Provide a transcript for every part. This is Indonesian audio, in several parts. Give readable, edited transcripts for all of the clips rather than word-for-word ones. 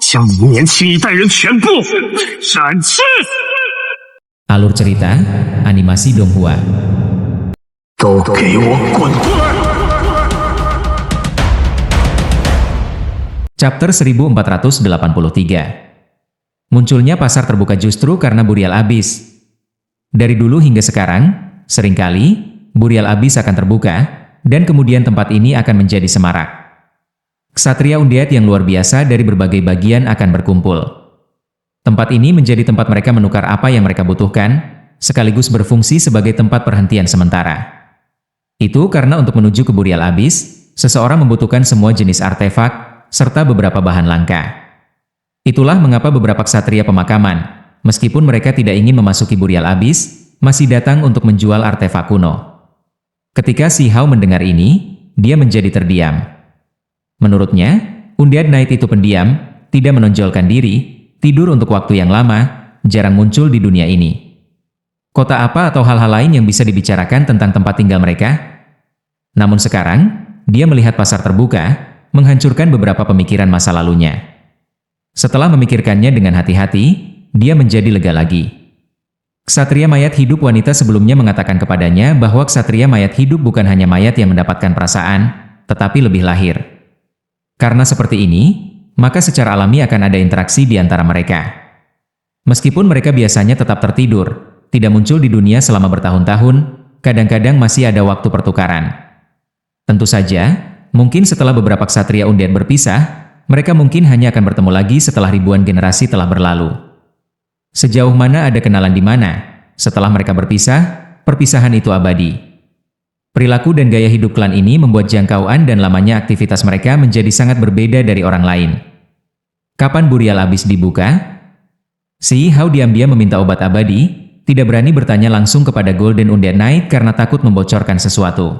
将你们年轻一代人全部斩去。 Alur cerita, animasi Donghua. 都给我滚出来！ Chapter 1483. Munculnya pasar terbuka justru karena Burial Abyss. Dari dulu hingga sekarang, seringkali Burial Abyss akan terbuka, dan kemudian tempat ini akan menjadi semarak. Ksatria undead yang luar biasa dari berbagai bagian akan berkumpul. Tempat ini menjadi tempat mereka menukar apa yang mereka butuhkan, sekaligus berfungsi sebagai tempat perhentian sementara. Itu karena untuk menuju ke Burial Abyss, seseorang membutuhkan semua jenis artefak, serta beberapa bahan langka. Itulah mengapa beberapa ksatria pemakaman, meskipun mereka tidak ingin memasuki Burial Abyss, masih datang untuk menjual artefak kuno. Ketika Si Hao mendengar ini, dia menjadi terdiam. Menurutnya, Undead Knight itu pendiam, tidak menonjolkan diri, tidur untuk waktu yang lama, jarang muncul di dunia ini. Kota apa atau hal-hal lain yang bisa dibicarakan tentang tempat tinggal mereka? Namun sekarang, dia melihat pasar terbuka, menghancurkan beberapa pemikiran masa lalunya. Setelah memikirkannya dengan hati-hati, dia menjadi lega lagi. Ksatria mayat hidup wanita sebelumnya mengatakan kepadanya bahwa ksatria mayat hidup bukan hanya mayat yang mendapatkan perasaan, tetapi lebih lahir. Karena seperti ini, maka secara alami akan ada interaksi di antara mereka. Meskipun mereka biasanya tetap tertidur, tidak muncul di dunia selama bertahun-tahun, kadang-kadang masih ada waktu pertukaran. Tentu saja, mungkin setelah beberapa ksatria undead berpisah, mereka mungkin hanya akan bertemu lagi setelah ribuan generasi telah berlalu. Sejauh mana ada kenalan di mana, setelah mereka berpisah, perpisahan itu abadi. Perilaku dan gaya hidup klan ini membuat jangkauan dan lamanya aktivitas mereka menjadi sangat berbeda dari orang lain. Kapan Burial Abyss dibuka? Si Hao diam-diam meminta obat abadi, tidak berani bertanya langsung kepada Golden Undead Knight karena takut membocorkan sesuatu.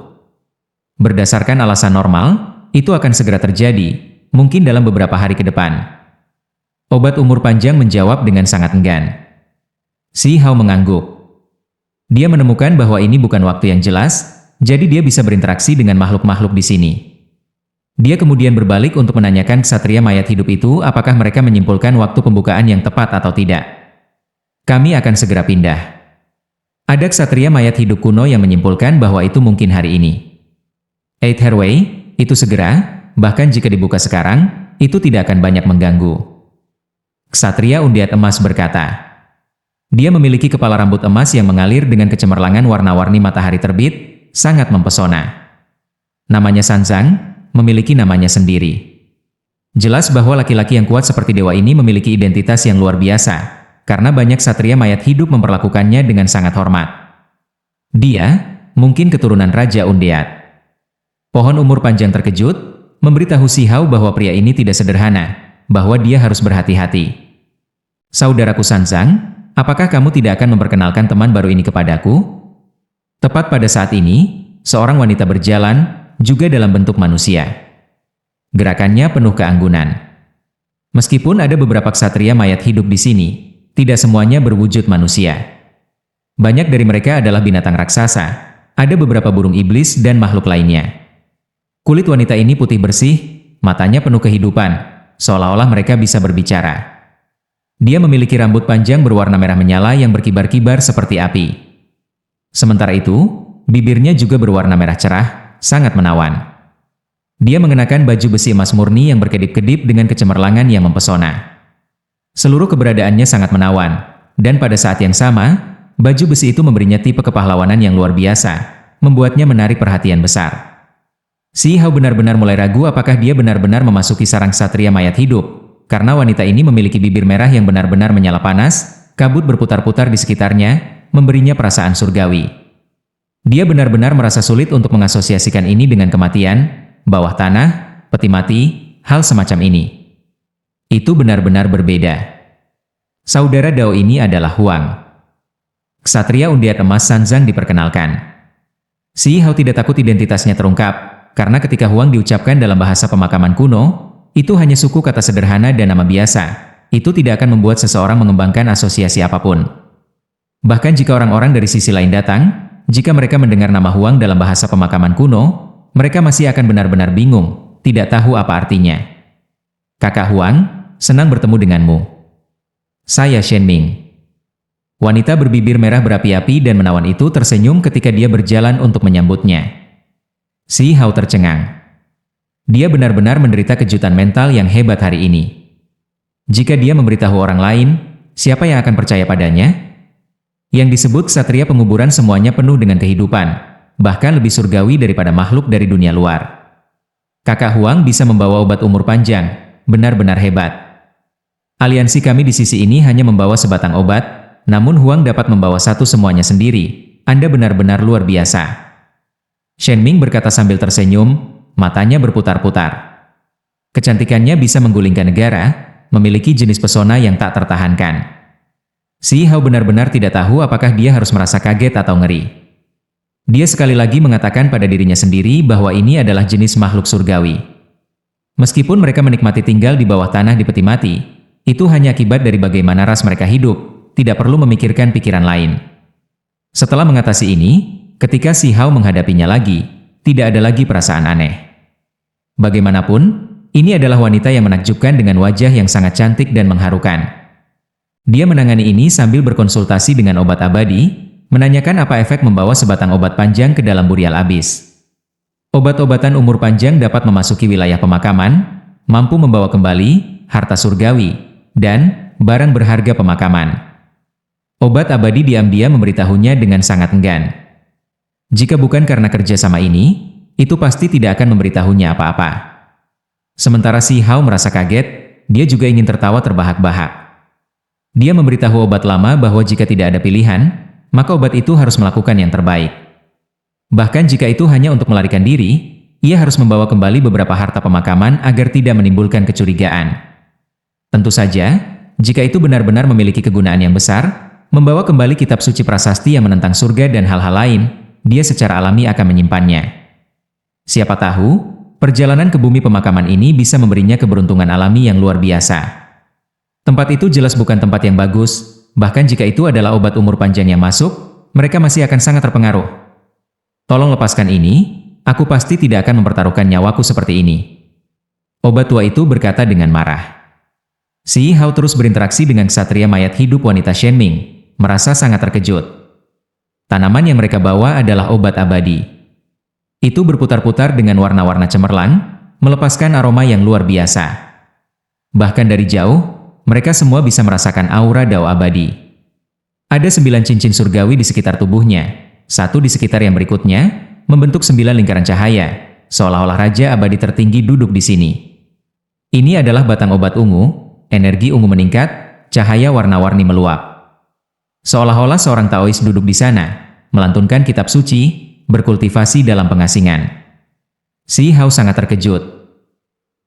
Berdasarkan alasan normal, itu akan segera terjadi, mungkin dalam beberapa hari ke depan. Obat umur panjang menjawab dengan sangat enggan. Si Hao mengangguk. Dia menemukan bahwa ini bukan waktu yang jelas, jadi dia bisa berinteraksi dengan makhluk-makhluk di sini. Dia kemudian berbalik untuk menanyakan ksatria mayat hidup itu apakah mereka menyimpulkan waktu pembukaan yang tepat atau tidak. Kami akan segera pindah. Ada ksatria mayat hidup kuno yang menyimpulkan bahwa itu mungkin hari ini. Eight Herway, itu segera, bahkan jika dibuka sekarang, itu tidak akan banyak mengganggu. Ksatria undead emas berkata. Dia memiliki kepala rambut emas yang mengalir dengan kecemerlangan warna-warni matahari terbit, sangat mempesona. Namanya Sanzang, memiliki namanya sendiri. Jelas bahwa laki-laki yang kuat seperti dewa ini memiliki identitas yang luar biasa, karena banyak ksatria mayat hidup memperlakukannya dengan sangat hormat. Dia, mungkin keturunan Raja Undead. Pohon umur panjang terkejut, memberitahu Si Hao bahwa pria ini tidak sederhana, bahwa dia harus berhati-hati. Saudaraku Sanzang, apakah kamu tidak akan memperkenalkan teman baru ini kepadaku? Tepat pada saat ini, seorang wanita berjalan, juga dalam bentuk manusia. Gerakannya penuh keanggunan. Meskipun ada beberapa ksatria mayat hidup di sini, tidak semuanya berwujud manusia. Banyak dari mereka adalah binatang raksasa, ada beberapa burung iblis dan makhluk lainnya. Kulit wanita ini putih bersih, matanya penuh kehidupan, seolah-olah mereka bisa berbicara. Dia memiliki rambut panjang berwarna merah menyala yang berkibar-kibar seperti api. Sementara itu, bibirnya juga berwarna merah cerah, sangat menawan. Dia mengenakan baju besi emas murni yang berkedip-kedip dengan kecemerlangan yang mempesona. Seluruh keberadaannya sangat menawan, dan pada saat yang sama, baju besi itu memberinya tipe kepahlawanan yang luar biasa, membuatnya menarik perhatian besar. Si Hao benar-benar mulai ragu apakah dia benar-benar memasuki sarang ksatria mayat hidup, karena wanita ini memiliki bibir merah yang benar-benar menyala panas, kabut berputar-putar di sekitarnya, memberinya perasaan surgawi. Dia benar-benar merasa sulit untuk mengasosiasikan ini dengan kematian, bawah tanah, peti mati, hal semacam ini. Itu benar-benar berbeda. Saudara Dao ini adalah Huang. Ksatria undead emas Sanzang diperkenalkan. Si Hao tidak takut identitasnya terungkap, karena ketika Huang diucapkan dalam bahasa pemakaman kuno, itu hanya suku kata sederhana dan nama biasa. Itu tidak akan membuat seseorang mengembangkan asosiasi apapun. Bahkan jika orang-orang dari sisi lain datang, jika mereka mendengar nama Huang dalam bahasa pemakaman kuno, mereka masih akan benar-benar bingung, tidak tahu apa artinya. Kakak Huang, senang bertemu denganmu. Saya Shen Ming. Wanita berbibir merah berapi-api dan menawan itu tersenyum ketika dia berjalan untuk menyambutnya. Si Hao tercengang. Dia benar-benar menderita kejutan mental yang hebat hari ini. Jika dia memberitahu orang lain, siapa yang akan percaya padanya? Yang disebut ksatria penguburan semuanya penuh dengan kehidupan, bahkan lebih surgawi daripada makhluk dari dunia luar. Kakak Huang bisa membawa obat umur panjang, benar-benar hebat. Aliansi kami di sisi ini hanya membawa sebatang obat, namun Huang dapat membawa satu semuanya sendiri. Anda benar-benar luar biasa. Shen Ming berkata sambil tersenyum, matanya berputar-putar. Kecantikannya bisa menggulingkan negara, memiliki jenis pesona yang tak tertahankan. Si Hao benar-benar tidak tahu apakah dia harus merasa kaget atau ngeri. Dia sekali lagi mengatakan pada dirinya sendiri bahwa ini adalah jenis makhluk surgawi. Meskipun mereka menikmati tinggal di bawah tanah di peti mati, itu hanya akibat dari bagaimana ras mereka hidup. Tidak perlu memikirkan pikiran lain. Setelah mengatasi ini, ketika si Hao menghadapinya lagi, tidak ada lagi perasaan aneh. Bagaimanapun, ini adalah wanita yang menakjubkan dengan wajah yang sangat cantik dan mengharukan. Dia menangani ini sambil berkonsultasi dengan obat abadi, menanyakan apa efek membawa sebatang obat panjang ke dalam burial abis. Obat-obatan umur panjang dapat memasuki wilayah pemakaman, mampu membawa kembali harta surgawi, dan barang berharga pemakaman. Obat abadi diam-diam memberitahunya dengan sangat enggan. Jika bukan karena kerjasama ini, itu pasti tidak akan memberitahunya apa-apa. Sementara si Hao merasa kaget, dia juga ingin tertawa terbahak-bahak. Dia memberitahu obat lama bahwa jika tidak ada pilihan, maka obat itu harus melakukan yang terbaik. Bahkan jika itu hanya untuk melarikan diri, ia harus membawa kembali beberapa harta pemakaman agar tidak menimbulkan kecurigaan. Tentu saja, jika itu benar-benar memiliki kegunaan yang besar, membawa kembali kitab suci prasasti yang menentang surga dan hal-hal lain, dia secara alami akan menyimpannya. Siapa tahu, perjalanan ke bumi pemakaman ini bisa memberinya keberuntungan alami yang luar biasa. Tempat itu jelas bukan tempat yang bagus, bahkan jika itu adalah obat umur panjang yang masuk, mereka masih akan sangat terpengaruh. Tolong lepaskan ini, aku pasti tidak akan mempertaruhkan nyawaku seperti ini. Obat tua itu berkata dengan marah. Si Hao terus berinteraksi dengan ksatria mayat hidup wanita Shen Ming, merasa sangat terkejut. Tanaman yang mereka bawa adalah obat abadi. Itu berputar-putar dengan warna-warna cemerlang, melepaskan aroma yang luar biasa. Bahkan dari jauh, mereka semua bisa merasakan aura dao abadi. Ada 9 cincin surgawi di sekitar tubuhnya, satu di sekitar yang berikutnya, membentuk 9 lingkaran cahaya, seolah-olah raja abadi tertinggi duduk di sini. Ini adalah batang obat ungu, energi ungu meningkat, cahaya warna-warni meluap. Seolah-olah seorang Taois duduk di sana, melantunkan kitab suci, berkultivasi dalam pengasingan. Si Hao sangat terkejut.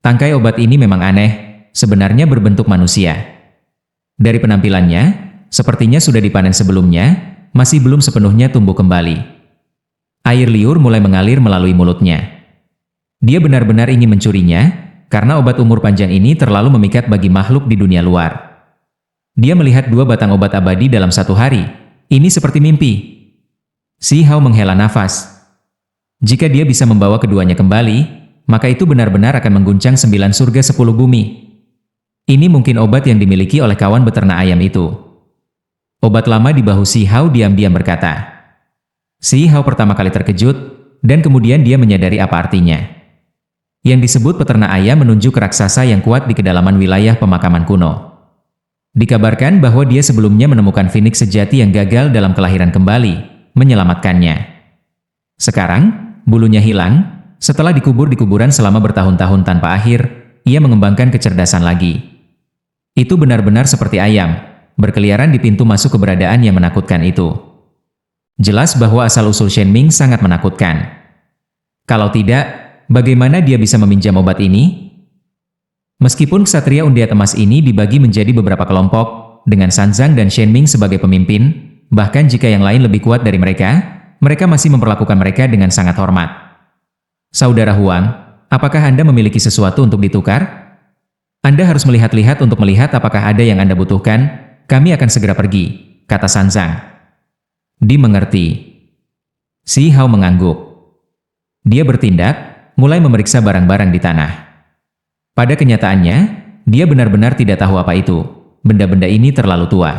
Tangkai obat ini memang aneh, sebenarnya berbentuk manusia. Dari penampilannya, sepertinya sudah dipanen sebelumnya, masih belum sepenuhnya tumbuh kembali. Air liur mulai mengalir melalui mulutnya. Dia benar-benar ingin mencurinya, karena obat umur panjang ini terlalu memikat bagi makhluk di dunia luar. Dia melihat 2 batang obat abadi dalam satu hari. Ini seperti mimpi. Si Hao menghela nafas. Jika dia bisa membawa keduanya kembali, maka itu benar-benar akan mengguncang 9 surga 10 bumi. Ini mungkin obat yang dimiliki oleh kawan beternak ayam itu. Obat lama di bahu Si Hao diam-diam berkata. Si Hao pertama kali terkejut, dan kemudian dia menyadari apa artinya. Yang disebut peternak ayam menunjuk raksasa yang kuat di kedalaman wilayah pemakaman kuno. Dikabarkan bahwa dia sebelumnya menemukan Phoenix sejati yang gagal dalam kelahiran kembali, menyelamatkannya. Sekarang, bulunya hilang, setelah dikubur di kuburan selama bertahun-tahun tanpa akhir, ia mengembangkan kecerdasan lagi. Itu benar-benar seperti ayam, berkeliaran di pintu masuk keberadaan yang menakutkan itu. Jelas bahwa asal-usul Shen Ming sangat menakutkan. Kalau tidak, bagaimana dia bisa meminjam obat ini? Meskipun ksatria undiat emas ini dibagi menjadi beberapa kelompok, dengan Sanzang dan Shen Ming sebagai pemimpin, bahkan jika yang lain lebih kuat dari mereka, mereka masih memperlakukan mereka dengan sangat hormat. Saudara Huang, apakah Anda memiliki sesuatu untuk ditukar? Anda harus melihat-lihat untuk melihat apakah ada yang Anda butuhkan, kami akan segera pergi, kata Sanzang. Dimengerti. Si Hao mengangguk. Dia bertindak, mulai memeriksa barang-barang di tanah. Pada kenyataannya, dia benar-benar tidak tahu apa itu. Benda-benda ini terlalu tua.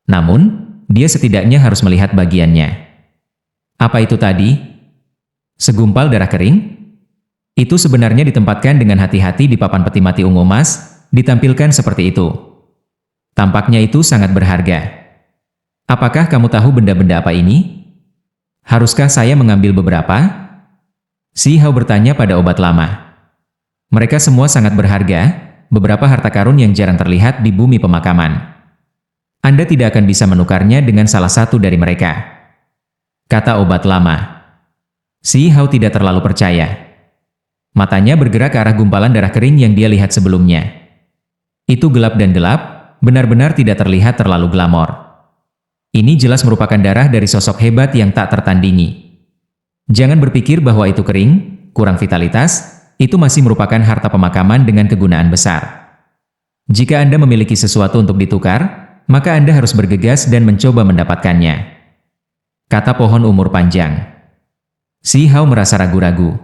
Namun, dia setidaknya harus melihat bagiannya. Apa itu tadi? Segumpal darah kering? Itu sebenarnya ditempatkan dengan hati-hati di papan peti mati ungu emas, ditampilkan seperti itu. Tampaknya itu sangat berharga. Apakah kamu tahu benda-benda apa ini? Haruskah saya mengambil beberapa? Si Hao bertanya pada obat lama. Mereka semua sangat berharga, beberapa harta karun yang jarang terlihat di bumi pemakaman. Anda tidak akan bisa menukarnya dengan salah satu dari mereka, kata obat lama. Si Hao tidak terlalu percaya. Matanya bergerak ke arah gumpalan darah kering yang dia lihat sebelumnya. Itu gelap dan gelap, benar-benar tidak terlihat terlalu glamor. Ini jelas merupakan darah dari sosok hebat yang tak tertandingi. Jangan berpikir bahwa itu kering, kurang vitalitas. Itu masih merupakan harta pemakaman dengan kegunaan besar. Jika Anda memiliki sesuatu untuk ditukar, maka Anda harus bergegas dan mencoba mendapatkannya, kata pohon umur panjang. Si Hao merasa ragu-ragu.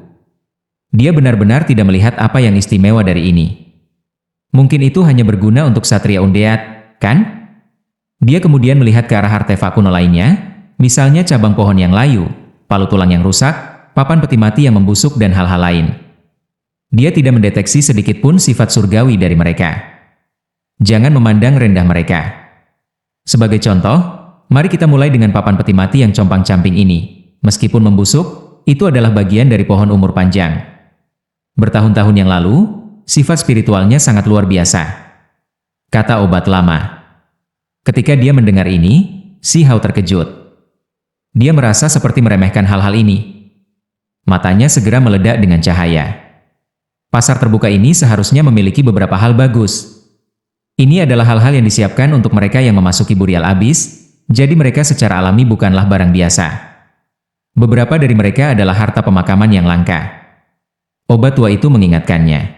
Dia benar-benar tidak melihat apa yang istimewa dari ini. Mungkin itu hanya berguna untuk Satria Undead, kan? Dia kemudian melihat ke arah artefak kuno lainnya, misalnya cabang pohon yang layu, palu tulang yang rusak, papan peti mati yang membusuk dan hal-hal lain. Dia tidak mendeteksi sedikit pun sifat surgawi dari mereka. Jangan memandang rendah mereka. Sebagai contoh, mari kita mulai dengan papan peti mati yang compang-camping ini. Meskipun membusuk, itu adalah bagian dari pohon umur panjang. Bertahun-tahun yang lalu, sifat spiritualnya sangat luar biasa, kata obat lama. Ketika dia mendengar ini, si Hao terkejut. Dia merasa seperti meremehkan hal-hal ini. Matanya segera meledak dengan cahaya. Pasar terbuka ini seharusnya memiliki beberapa hal bagus. Ini adalah hal-hal yang disiapkan untuk mereka yang memasuki Burial Abyss, jadi mereka secara alami bukanlah barang biasa. Beberapa dari mereka adalah harta pemakaman yang langka. Obat tua itu mengingatkannya.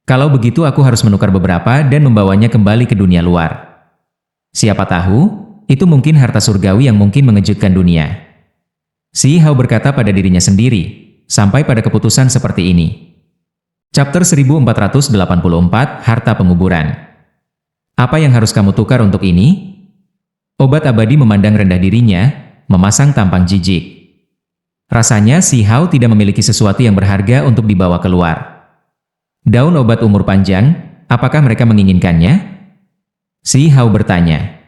Kalau begitu aku harus menukar beberapa dan membawanya kembali ke dunia luar. Siapa tahu, itu mungkin harta surgawi yang mungkin mengejutkan dunia. Si Hao berkata pada dirinya sendiri, sampai pada keputusan seperti ini. Chapter 1484, Harta Penguburan. Apa yang harus kamu tukar untuk ini? Obat abadi memandang rendah dirinya, memasang tampang jijik. Rasanya si Hao tidak memiliki sesuatu yang berharga untuk dibawa keluar. Daun obat umur panjang, apakah mereka menginginkannya? Si Hao bertanya.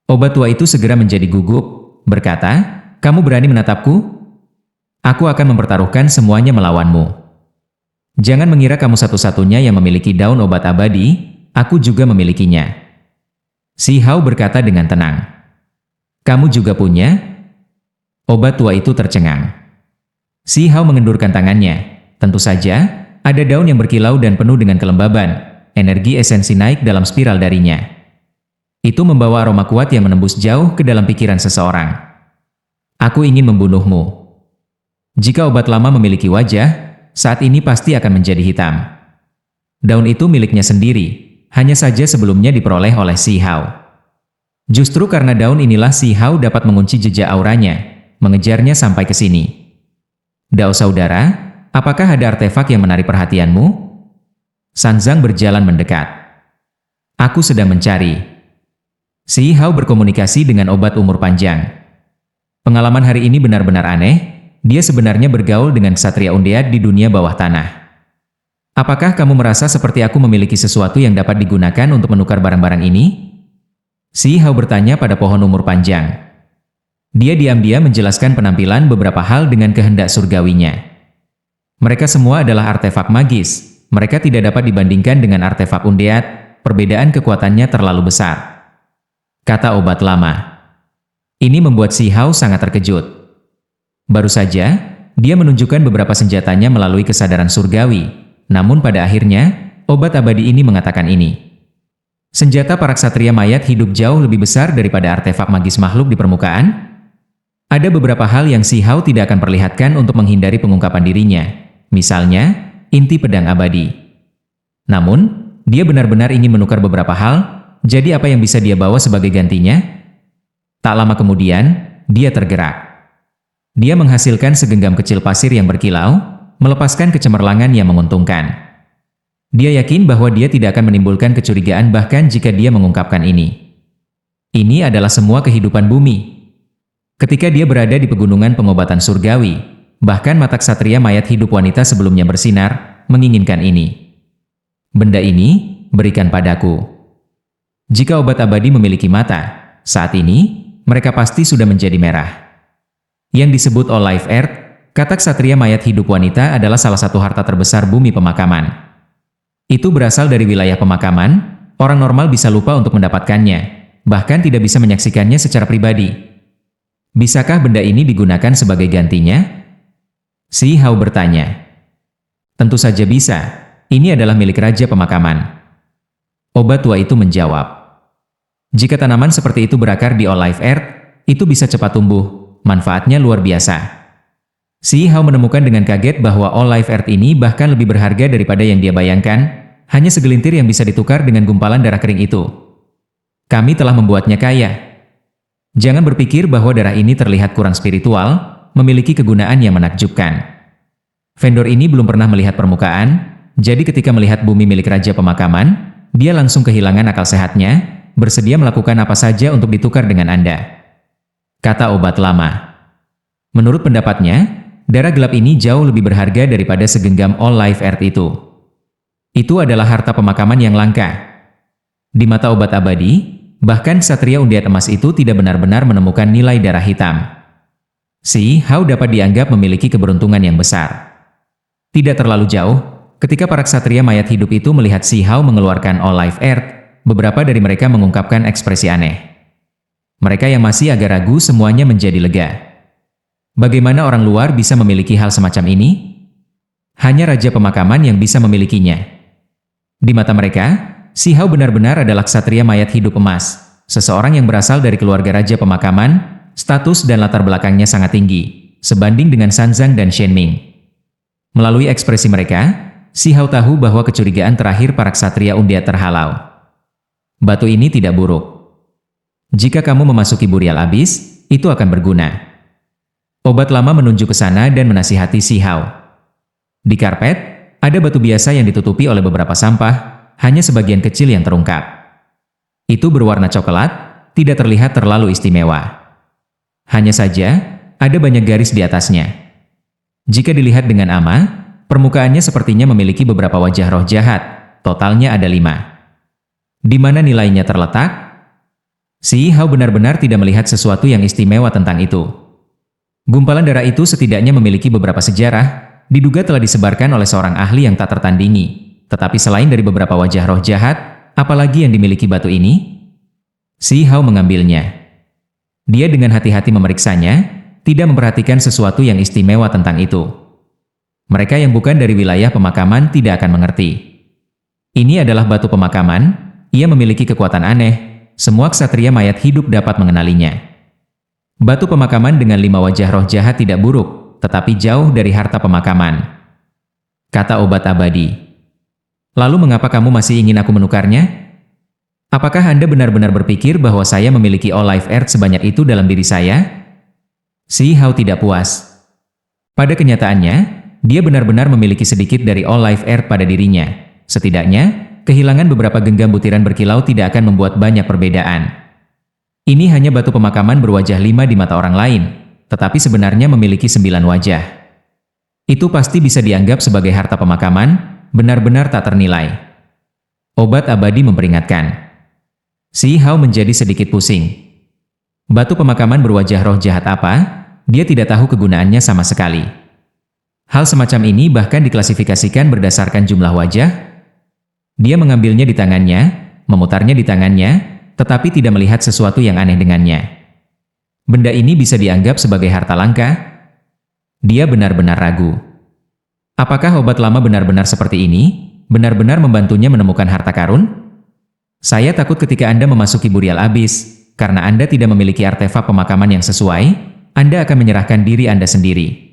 Obat tua itu segera menjadi gugup, berkata, kamu berani menatapku? Aku akan mempertaruhkan semuanya melawanmu. Jangan mengira kamu satu-satunya yang memiliki daun obat abadi, aku juga memilikinya. Si Hao berkata dengan tenang. Kamu juga punya? Obat tua itu tercengang. Si Hao mengendurkan tangannya. Tentu saja, ada daun yang berkilau dan penuh dengan kelembaban. Energi esensi naik dalam spiral darinya. Itu membawa aroma kuat yang menembus jauh ke dalam pikiran seseorang. Aku ingin membunuhmu. Jika obat lama memiliki wajah, saat ini pasti akan menjadi hitam. Daun itu miliknya sendiri, hanya saja sebelumnya diperoleh oleh si Hao. Justru karena daun inilah si Hao dapat mengunci jejak auranya, mengejarnya sampai ke sini. Dao saudara, apakah ada artefak yang menarik perhatianmu? Sanzang berjalan mendekat. Aku sedang mencari. Si Hao berkomunikasi dengan obat umur panjang. Pengalaman hari ini benar-benar aneh. Dia sebenarnya bergaul dengan Ksatria Undead di dunia bawah tanah. Apakah kamu merasa seperti aku memiliki sesuatu yang dapat digunakan untuk menukar barang-barang ini? Si Hao bertanya pada pohon umur panjang. Dia diam-diam menjelaskan penampilan beberapa hal dengan kehendak surgawinya. Mereka semua adalah artefak magis. Mereka tidak dapat dibandingkan dengan artefak Undead. Perbedaan kekuatannya terlalu besar, kata obat lama. Ini membuat si Hao sangat terkejut. Baru saja, dia menunjukkan beberapa senjatanya melalui kesadaran surgawi. Namun pada akhirnya, obat abadi ini mengatakan ini. Senjata para ksatria mayat hidup jauh lebih besar daripada artefak magis makhluk di permukaan? Ada beberapa hal yang si Hao tidak akan perlihatkan untuk menghindari pengungkapan dirinya. Misalnya, inti pedang abadi. Namun, dia benar-benar ingin menukar beberapa hal, jadi apa yang bisa dia bawa sebagai gantinya? Tak lama kemudian, dia tergerak. Dia menghasilkan segenggam kecil pasir yang berkilau, melepaskan kecemerlangan yang menguntungkan. Dia yakin bahwa dia tidak akan menimbulkan kecurigaan bahkan jika dia mengungkapkan ini. Ini adalah semua kehidupan bumi. Ketika dia berada di pegunungan pengobatan surgawi, bahkan mata ksatria mayat hidup wanita sebelumnya bersinar, menginginkan ini. Benda ini, berikan padaku. Jika obat abadi memiliki mata, saat ini, mereka pasti sudah menjadi merah. Yang disebut All Life Earth, kata ksatria mayat hidup wanita adalah salah satu harta terbesar bumi pemakaman. Itu berasal dari wilayah pemakaman, orang normal bisa lupa untuk mendapatkannya, bahkan tidak bisa menyaksikannya secara pribadi. Bisakah benda ini digunakan sebagai gantinya? Si Hao bertanya. Tentu saja bisa, ini adalah milik raja pemakaman. Obat tua itu menjawab. Jika tanaman seperti itu berakar di All Life Earth, itu bisa cepat tumbuh, manfaatnya luar biasa. Si Hao menemukan dengan kaget bahwa All Life Earth ini bahkan lebih berharga daripada yang dia bayangkan, hanya segelintir yang bisa ditukar dengan gumpalan darah kering itu. Kami telah membuatnya kaya. Jangan berpikir bahwa darah ini terlihat kurang spiritual, memiliki kegunaan yang menakjubkan. Vendor ini belum pernah melihat permukaan, jadi ketika melihat bumi milik raja pemakaman, dia langsung kehilangan akal sehatnya, bersedia melakukan apa saja untuk ditukar dengan Anda. Kata obat lama. Menurut pendapatnya, darah gelap ini jauh lebih berharga daripada segenggam All Life Earth itu. Itu adalah harta pemakaman yang langka. Di mata obat abadi, bahkan ksatria undian emas itu tidak benar-benar menemukan nilai darah hitam. Si Hao dapat dianggap memiliki keberuntungan yang besar. Tidak terlalu jauh, ketika para ksatria mayat hidup itu melihat Si Hao mengeluarkan All Life Earth, beberapa dari mereka mengungkapkan ekspresi aneh. Mereka yang masih agak ragu semuanya menjadi lega. Bagaimana orang luar bisa memiliki hal semacam ini? Hanya raja pemakaman yang bisa memilikinya. Di mata mereka, Si Hao benar-benar adalah ksatria mayat hidup emas, seseorang yang berasal dari keluarga raja pemakaman, status dan latar belakangnya sangat tinggi, sebanding dengan Sanzang dan Shenming. Melalui ekspresi mereka, Si Hao tahu bahwa kecurigaan terakhir para ksatria undian terhalau. Batu ini tidak buruk. Jika kamu memasuki Burial Abyss, itu akan berguna. Obat lama menunjuk ke sana dan menasihati Si Hao. Di karpet, ada batu biasa yang ditutupi oleh beberapa sampah, hanya sebagian kecil yang terungkap. Itu berwarna coklat, tidak terlihat terlalu istimewa. Hanya saja, ada banyak garis di atasnya. Jika dilihat dengan ama, permukaannya sepertinya memiliki beberapa wajah roh jahat, totalnya ada 5. Di mana nilainya terletak? Si Hao benar-benar tidak melihat sesuatu yang istimewa tentang itu. Gumpalan darah itu setidaknya memiliki beberapa sejarah, diduga telah disebarkan oleh seorang ahli yang tak tertandingi. Tetapi selain dari beberapa wajah roh jahat, apalagi yang dimiliki batu ini? Si Hao mengambilnya. Dia dengan hati-hati memeriksanya, tidak memperhatikan sesuatu yang istimewa tentang itu. Mereka yang bukan dari wilayah pemakaman tidak akan mengerti. Ini adalah batu pemakaman, ia memiliki kekuatan aneh, semua ksatria mayat hidup dapat mengenalinya. Batu pemakaman dengan 5 wajah roh jahat tidak buruk, tetapi jauh dari harta pemakaman. Kata obat abadi. Lalu mengapa kamu masih ingin aku menukarnya? Apakah Anda benar-benar berpikir bahwa saya memiliki All Life Earth sebanyak itu dalam diri saya? Si Hao tidak puas. Pada kenyataannya, dia benar-benar memiliki sedikit dari All Life Earth pada dirinya. Setidaknya, kehilangan beberapa genggam butiran berkilau tidak akan membuat banyak perbedaan. Ini hanya batu pemakaman berwajah 5 di mata orang lain, tetapi sebenarnya memiliki 9 wajah. Itu pasti bisa dianggap sebagai harta pemakaman, benar-benar tak ternilai. Obat abadi memperingatkan. Si Hao menjadi sedikit pusing. Batu pemakaman berwajah roh jahat apa? Dia tidak tahu kegunaannya sama sekali. Hal semacam ini bahkan diklasifikasikan berdasarkan jumlah wajah. Dia mengambilnya di tangannya, memutarnya di tangannya, tetapi tidak melihat sesuatu yang aneh dengannya. Benda ini bisa dianggap sebagai harta langka? Dia benar-benar ragu. Apakah obat lama benar-benar seperti ini? Benar-benar membantunya menemukan harta karun? Saya takut ketika Anda memasuki Burial Abyss, karena Anda tidak memiliki artefak pemakaman yang sesuai, Anda akan menyerahkan diri Anda sendiri.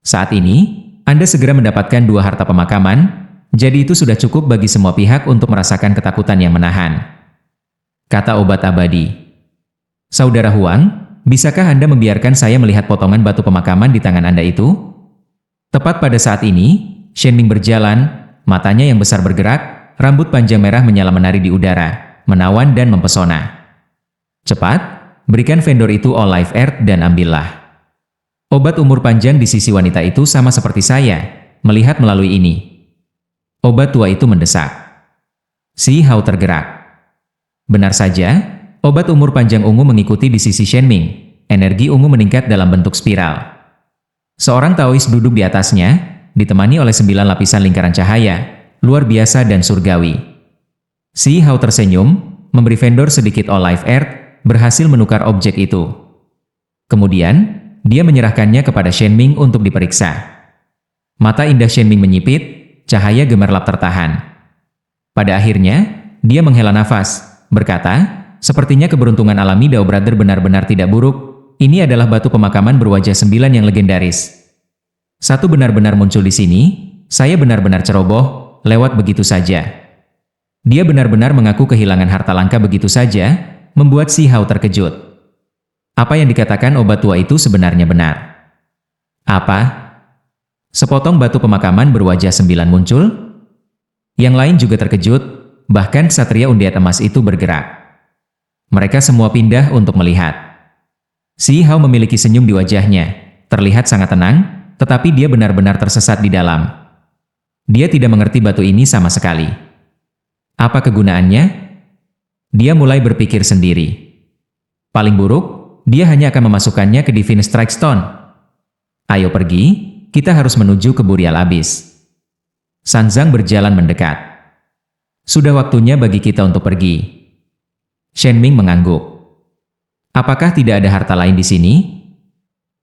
Saat ini, Anda segera mendapatkan 2 harta pemakaman, jadi itu sudah cukup bagi semua pihak untuk merasakan ketakutan yang menahan. Kata obat abadi. Saudara Huang, bisakah Anda membiarkan saya melihat potongan batu pemakaman di tangan Anda itu? Tepat pada saat ini, Shenming berjalan, matanya yang besar bergerak, rambut panjang merah menyala menari di udara, menawan dan mempesona. Cepat, berikan vendor itu All Life Earth dan ambillah. Obat umur panjang di sisi wanita itu sama seperti saya, melihat melalui ini. Obat tua itu mendesak. Si Hao tergerak. Benar saja, obat umur panjang ungu mengikuti di sisi Shenming. Energi ungu meningkat dalam bentuk spiral. Seorang Taois duduk di atasnya, ditemani oleh 9 lapisan lingkaran cahaya, luar biasa dan surgawi. Si Hao tersenyum, memberi vendor sedikit All Life Earth, berhasil menukar objek itu. Kemudian, dia menyerahkannya kepada Shenming untuk diperiksa. Mata indah Shenming menyipit, cahaya gemerlap tertahan. Pada akhirnya, dia menghela nafas, berkata, sepertinya keberuntungan alami Dao Brother benar-benar tidak buruk. Ini adalah batu pemakaman berwajah 9 yang legendaris. Satu benar-benar muncul di sini, saya benar-benar ceroboh, lewat begitu saja. Dia benar-benar mengaku kehilangan harta langka begitu saja, membuat si Hao terkejut. Apa yang dikatakan obat tua itu sebenarnya benar. Apa? Sepotong batu pemakaman berwajah 9 muncul? Yang lain juga terkejut, bahkan ksatria undead emas itu bergerak. Mereka semua pindah untuk melihat. Si Hao memiliki senyum di wajahnya, terlihat sangat tenang, tetapi dia benar-benar tersesat di dalam. Dia tidak mengerti batu ini sama sekali. Apa kegunaannya? Dia mulai berpikir sendiri. Paling buruk, dia hanya akan memasukkannya ke Divine Strike Stone. Ayo pergi, kita harus menuju ke Burial Abyss. Sanzang berjalan mendekat. Sudah waktunya bagi kita untuk pergi. Shenming mengangguk. Apakah tidak ada harta lain di sini?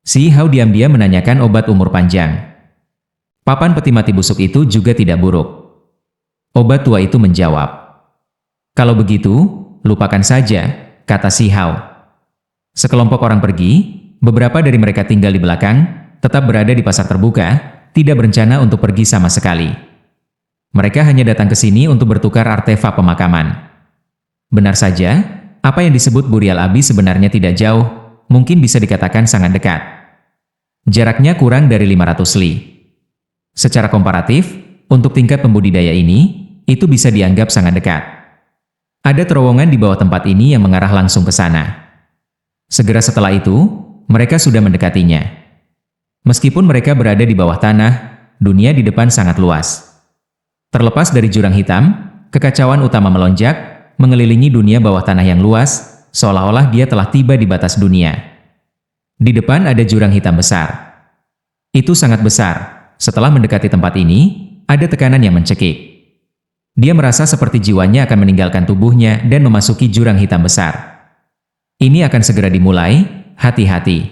Si Hao diam-diam menanyakan obat umur panjang. Papan peti mati busuk itu juga tidak buruk. Obat tua itu menjawab. Kalau begitu, lupakan saja, kata si Hao. Sekelompok orang pergi, beberapa dari mereka tinggal di belakang, tetap berada di pasar terbuka, tidak berencana untuk pergi sama sekali. Mereka hanya datang ke sini untuk bertukar artefak pemakaman. Benar saja, apa yang disebut Burial Abyss sebenarnya tidak jauh, mungkin bisa dikatakan sangat dekat. Jaraknya kurang dari 500 li. Secara komparatif, untuk tingkat pembudidaya ini, itu bisa dianggap sangat dekat. Ada terowongan di bawah tempat ini yang mengarah langsung ke sana. Segera setelah itu, mereka sudah mendekatinya. Meskipun mereka berada di bawah tanah, dunia di depan sangat luas. Terlepas dari jurang hitam, kekacauan utama melonjak, mengelilingi dunia bawah tanah yang luas, seolah-olah dia telah tiba di batas dunia. Di depan ada jurang hitam besar. Itu sangat besar. Setelah mendekati tempat ini, ada tekanan yang mencekik. Dia merasa seperti jiwanya akan meninggalkan tubuhnya dan memasuki jurang hitam besar. Ini akan segera dimulai, hati-hati.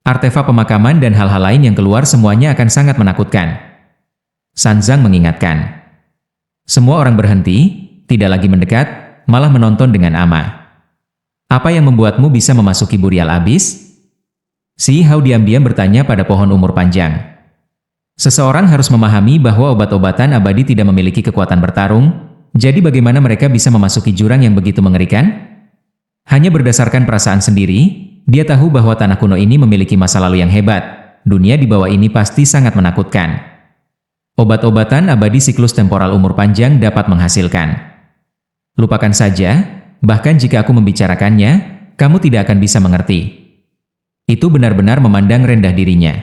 Artefak pemakaman dan hal-hal lain yang keluar semuanya akan sangat menakutkan. Sanzang mengingatkan. Semua orang berhenti, tidak lagi mendekat, malah menonton dengan amah. Apa yang membuatmu bisa memasuki Burial Abyss? Si Hao diam-diam bertanya pada pohon umur panjang. Seseorang harus memahami bahwa obat-obatan abadi tidak memiliki kekuatan bertarung, jadi bagaimana mereka bisa memasuki jurang yang begitu mengerikan? Hanya berdasarkan perasaan sendiri, dia tahu bahwa tanah kuno ini memiliki masa lalu yang hebat. Dunia di bawah ini pasti sangat menakutkan. Obat-obatan abadi siklus temporal umur panjang dapat menghasilkan. Lupakan saja, bahkan jika aku membicarakannya, kamu tidak akan bisa mengerti. Itu benar-benar memandang rendah dirinya.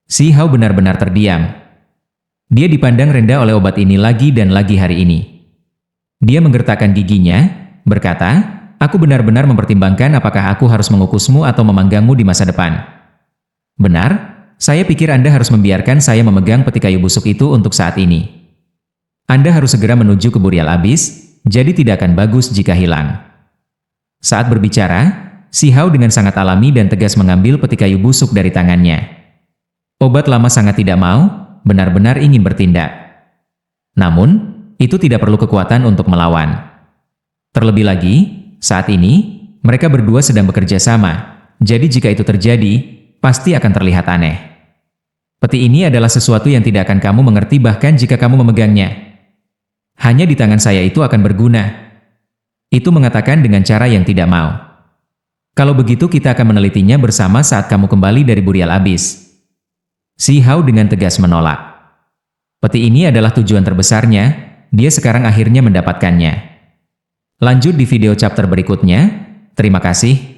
Si Hao benar-benar terdiam. Dia dipandang rendah oleh obat ini lagi dan lagi hari ini. Dia menggertakkan giginya, berkata, aku benar-benar mempertimbangkan apakah aku harus mengukusmu atau memanggangmu di masa depan. Benar, saya pikir Anda harus membiarkan saya memegang peti kayu busuk itu untuk saat ini. Anda harus segera menuju ke Burial Abyss, jadi tidak akan bagus jika hilang. Saat berbicara, si Hao dengan sangat alami dan tegas mengambil peti kayu busuk dari tangannya. Obat lama sangat tidak mau, benar-benar ingin bertindak. Namun, itu tidak perlu kekuatan untuk melawan. Terlebih lagi, saat ini, mereka berdua sedang bekerja sama, jadi jika itu terjadi, pasti akan terlihat aneh. Peti ini adalah sesuatu yang tidak akan kamu mengerti bahkan jika kamu memegangnya. Hanya di tangan saya itu akan berguna. Itu mengatakan dengan cara yang tidak mau. Kalau begitu kita akan menelitinya bersama saat kamu kembali dari Burial Abyss. Si Hao dengan tegas menolak. Peti ini adalah tujuan terbesarnya, dia sekarang akhirnya mendapatkannya. Lanjut di video chapter berikutnya. Terima kasih.